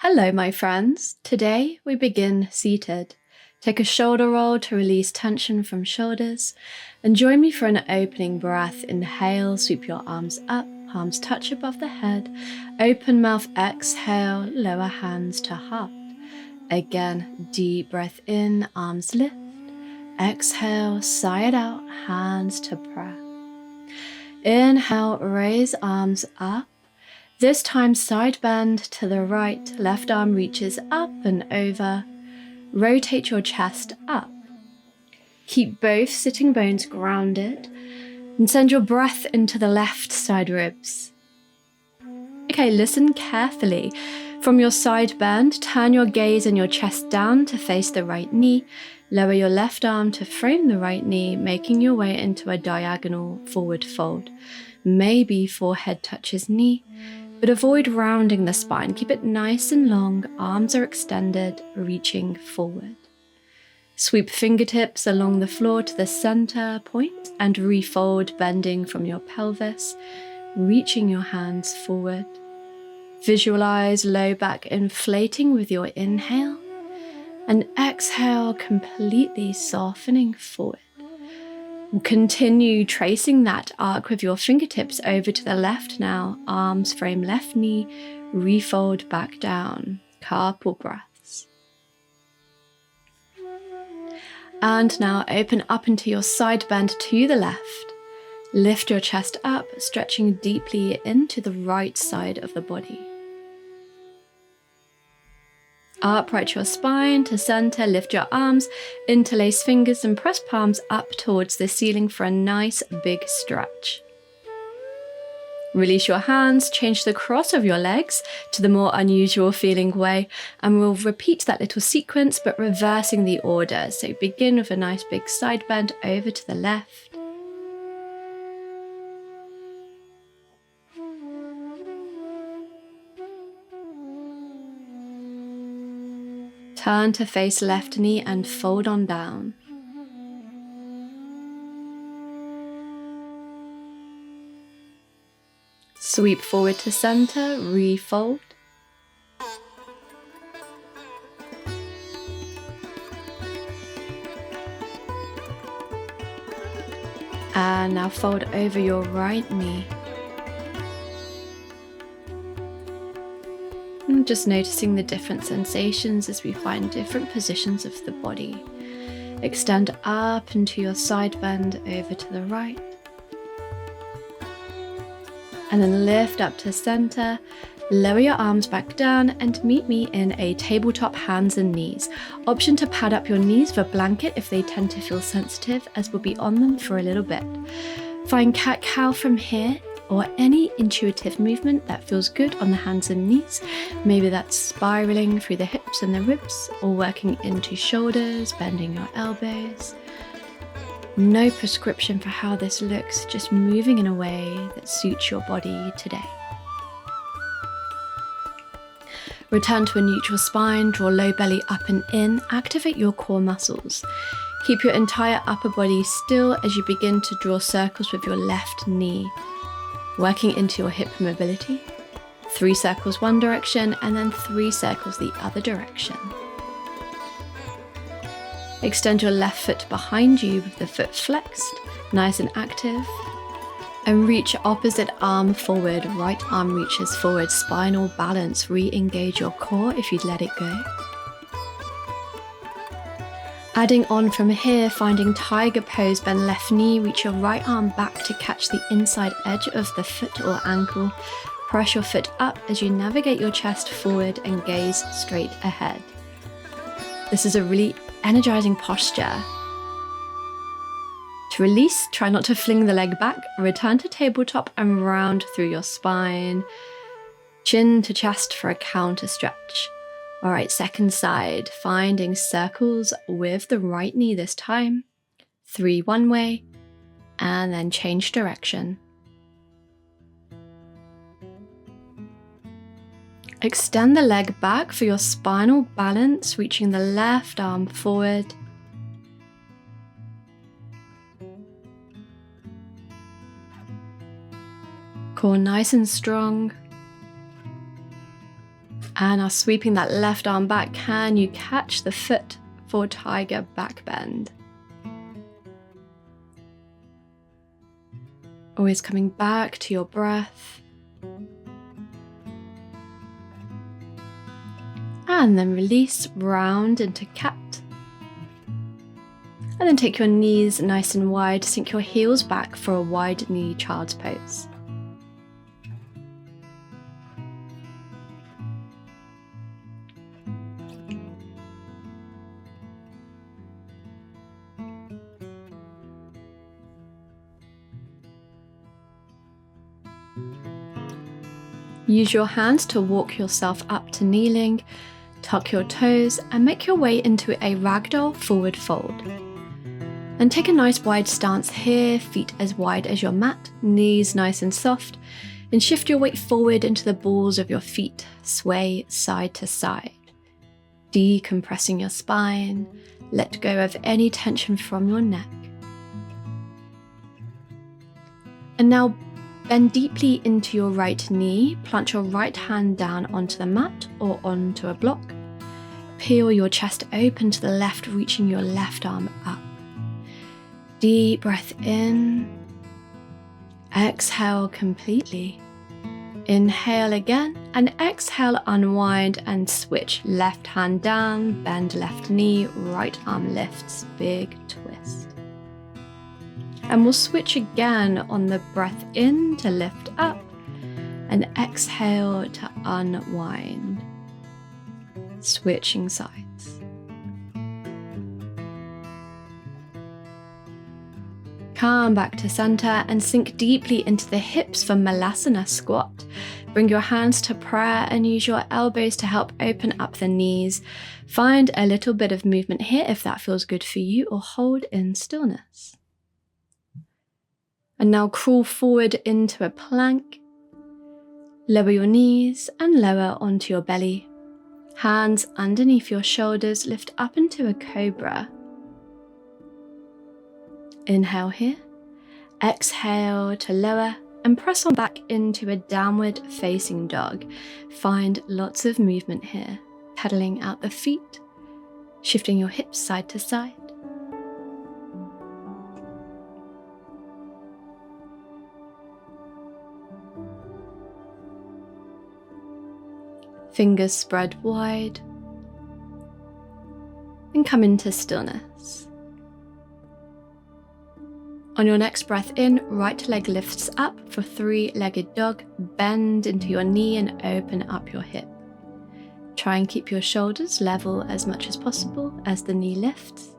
Hello, my friends. Today we begin seated. Take a shoulder roll to release tension from shoulders and join me for an opening breath. Inhale, sweep your arms up, palms touch above the head. Open mouth, exhale, lower hands to heart. Again, deep breath in, arms lift. Exhale, sigh it out, hands to prayer. Inhale, raise arms up. This time side bend to the right, left arm reaches up and over. Rotate your chest up. Keep both sitting bones grounded and send your breath into the left side ribs. Okay, listen carefully. From your side bend, turn your gaze and your chest down to face the right knee. Lower your left arm to frame the right knee, making your way into a diagonal forward fold. Maybe forehead touches knee, but avoid rounding the spine. Keep it nice and long, arms are extended, reaching forward. Sweep fingertips along the floor to the center point and refold, bending from your pelvis, reaching your hands forward. Visualize low back inflating with your inhale and exhale, completely softening forward. Continue tracing that arc with your fingertips over to the left now. Arms frame left knee, refold back down. Couple breaths. And now open up into your side bend to the left. Lift your chest up, stretching deeply into the right side of the body. Upright your spine to center, lift your arms, interlace fingers and press palms up towards the ceiling for a nice big stretch. Release your hands, change the cross of your legs to the more unusual feeling way, and we'll repeat that little sequence but reversing the order. So begin with a nice big side bend over to the left. Turn to face left knee and fold on down. Sweep forward to center, refold. And now fold over your right knee. And just noticing the different sensations as we find different positions of the body. Extend up into your side bend over to the right. And then lift up to center, lower your arms back down and meet me in a tabletop hands and knees. Option to pad up your knees with a blanket if they tend to feel sensitive, as we'll be on them for a little bit. Find cat-cow from here, or any intuitive movement that feels good on the hands and knees. Maybe that's spiraling through the hips and the ribs, or working into shoulders, bending your elbows. No prescription for how this looks, just moving in a way that suits your body today. Return to a neutral spine, draw low belly up and in, activate your core muscles. Keep your entire upper body still as you begin to draw circles with your left knee. Working into your hip mobility, 3 circles one direction and then 3 circles the other direction. Extend your left foot behind you with the foot flexed, nice and active, and reach opposite arm forward, right arm reaches forward, spinal balance, re-engage your core if you'd let it go. Adding on from here, finding tiger pose, bend left knee, reach your right arm back to catch the inside edge of the foot or ankle. Press your foot up as you navigate your chest forward and gaze straight ahead. This is a really energizing posture. To release, try not to fling the leg back, return to tabletop and round through your spine. Chin to chest for a counter stretch. All right, second side, finding circles with the right knee this time. 3 one way, and then change direction. Extend the leg back for your spinal balance, reaching the left arm forward. Core nice and strong. And now sweeping that left arm back, can you catch the foot for tiger back bend? Always coming back to your breath. And then release, round into cat. And then take your knees nice and wide, sink your heels back for a wide knee child's pose. Use your hands to walk yourself up to kneeling, tuck your toes and make your way into a ragdoll forward fold. And take a nice wide stance here, feet as wide as your mat, knees nice and soft, and shift your weight forward into the balls of your feet, sway side to side. Decompressing your spine, let go of any tension from your neck. And now bend deeply into your right knee, plant your right hand down onto the mat or onto a block. Peel your chest open to the left, reaching your left arm up. Deep breath in. Exhale completely. Inhale again and exhale, unwind and switch. Left hand down, bend left knee, right arm lifts, big twist. And we'll switch again on the breath in to lift up and exhale to unwind. Switching sides. Come back to center and sink deeply into the hips for Malasana squat. Bring your hands to prayer and use your elbows to help open up the knees. Find a little bit of movement here if that feels good for you, or hold in stillness. And now crawl forward into a plank. Lower your knees and lower onto your belly. Hands underneath your shoulders, lift up into a cobra. Inhale here. Exhale to lower and press on back into a downward facing dog. Find lots of movement here. Pedaling out the feet, shifting your hips side to side. Fingers spread wide and come into stillness. On your next breath in, right leg lifts up for three-legged dog. Bend into your knee and open up your hip. Try and keep your shoulders level as much as possible as the knee lifts.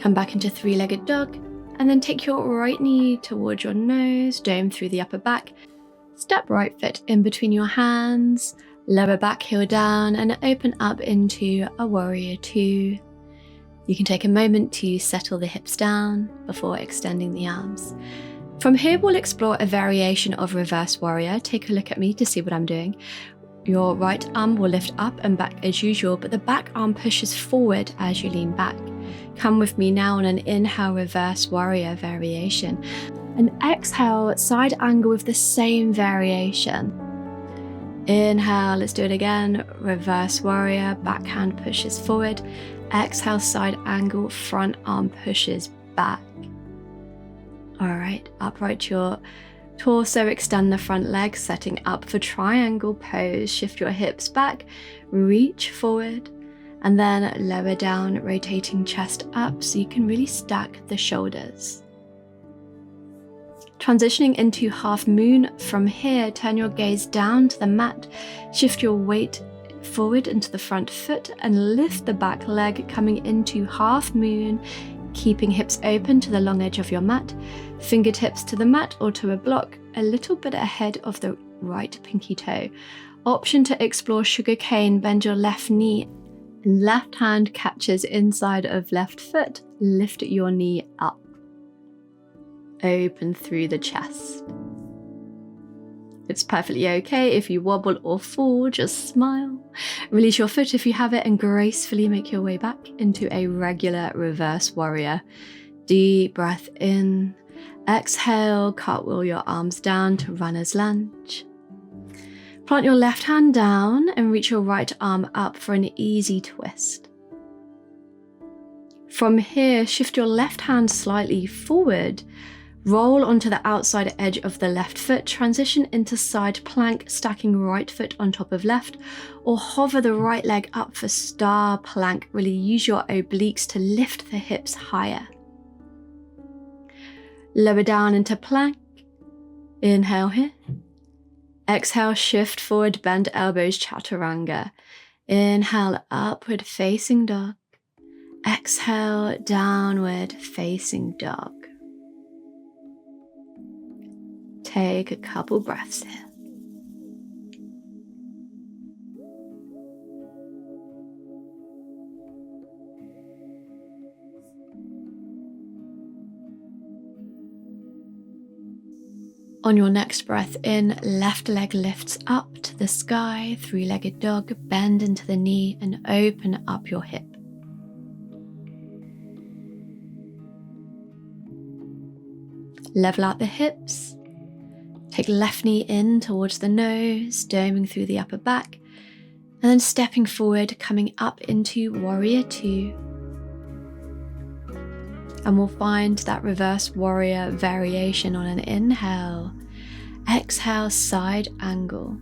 Come back into three-legged dog. And then take your right knee towards your nose, dome through the upper back. Step right foot in between your hands, lower back heel down and open up into a warrior two. You can take a moment to settle the hips down before extending the arms. From here, we'll explore a variation of reverse warrior. Take a look at me to see what I'm doing. Your right arm will lift up and back as usual, but the back arm pushes forward as you lean back. Come with me now on an inhale, reverse warrior variation. And exhale, side angle with the same variation. Inhale, let's do it again. Reverse warrior, back hand pushes forward. Exhale, side angle, front arm pushes back. All right, upright your torso, extend the front leg, setting up for triangle pose. Shift your hips back, reach forward, and then lower down, rotating chest up so you can really stack the shoulders. Transitioning into half moon. From here, turn your gaze down to the mat, shift your weight forward into the front foot and lift the back leg, coming into half moon, keeping hips open to the long edge of your mat, fingertips to the mat or to a block, a little bit ahead of the right pinky toe. Option to explore sugar cane, bend your left knee, and left hand catches inside of left foot, lift your knee up. Open through the chest. It's perfectly okay if you wobble or fall, just smile. Release your foot if you have it and gracefully make your way back into a regular reverse warrior. Deep breath in Exhale, cartwheel your arms down to runner's lunge. Plant your left hand down and reach your right arm up for an easy twist. From here, shift your left hand slightly forward, roll onto the outside edge of the left foot, transition into side plank, stacking right foot on top of left, or hover the right leg up for star plank. Really use your obliques to lift the hips higher. Lower down into plank. Inhale here. Exhale, shift forward, bend elbows, chaturanga. Inhale, upward facing dog. Exhale, downward facing dog. Take a couple breaths here. On your next breath in, left leg lifts up to the sky, three-legged dog, bend into the knee and open up your hip. Level out the hips. Take left knee in towards the nose, doming through the upper back, and then stepping forward, coming up into warrior two. And we'll find that reverse warrior variation on an inhale. Exhale, side angle.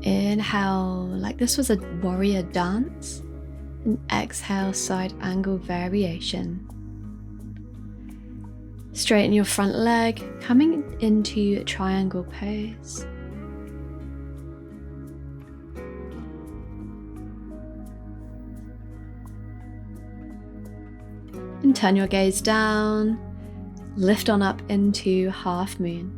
Inhale, like this was a warrior dance. And exhale, side angle variation. Straighten your front leg, coming into triangle pose. And turn your gaze down, lift on up into half moon.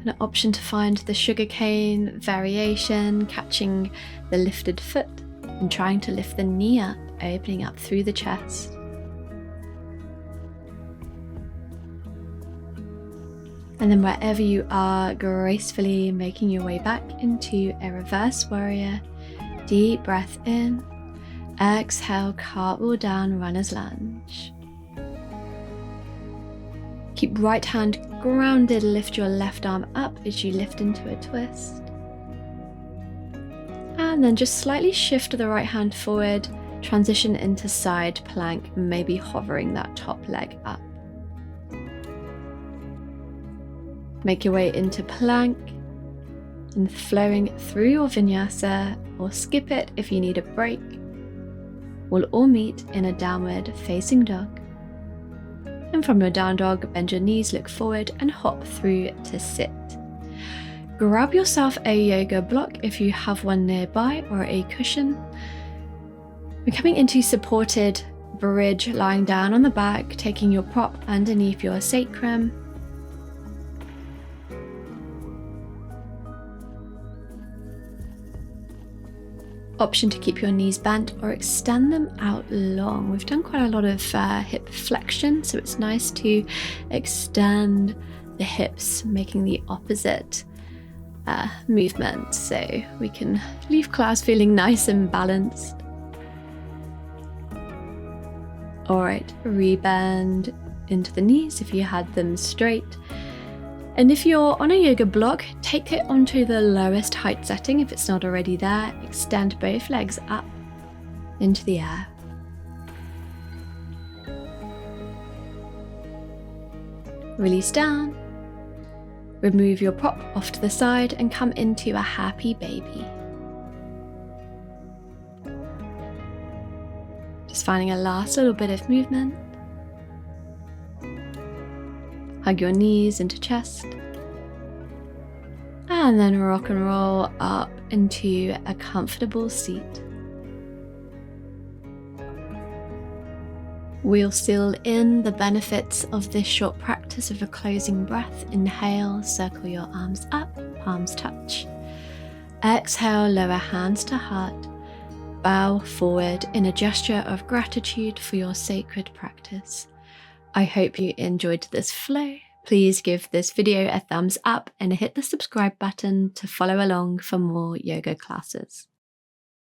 An option to find the sugarcane variation, catching the lifted foot and trying to lift the knee up, opening up through the chest. And then wherever you are, gracefully making your way back into a reverse warrior. Deep breath in. Exhale, cartwheel down, runner's lunge. Keep right hand grounded, lift your left arm up as you lift into a twist. And then just slightly shift the right hand forward, transition into side plank, maybe hovering that top leg up. Make your way into plank and flowing through your vinyasa, or skip it if you need a break. We'll all meet in a downward facing dog. And from your down dog, bend your knees, look forward and hop through to sit. Grab yourself a yoga block if you have one nearby, or a cushion. We're coming into supported bridge, lying down on the back, taking your prop underneath your sacrum. Option to keep your knees bent or extend them out long. We've done quite a lot of hip flexion, so it's nice to extend the hips, making the opposite movement, so we can leave class feeling nice and balanced. Alright, rebend into the knees if you had them straight. And if you're on a yoga block, take it onto the lowest height setting if it's not already there. Extend both legs up into the air. Release down. Remove your prop off to the side and come into a happy baby. Just finding a last little bit of movement. Hug your knees into chest. And then rock and roll up into a comfortable seat. We'll seal in the benefits of this short practice of a closing breath. Inhale, circle your arms up, palms touch. Exhale, lower hands to heart. Bow forward in a gesture of gratitude for your sacred practice. I hope you enjoyed this flow. Please give this video a thumbs up and hit the subscribe button to follow along for more yoga classes.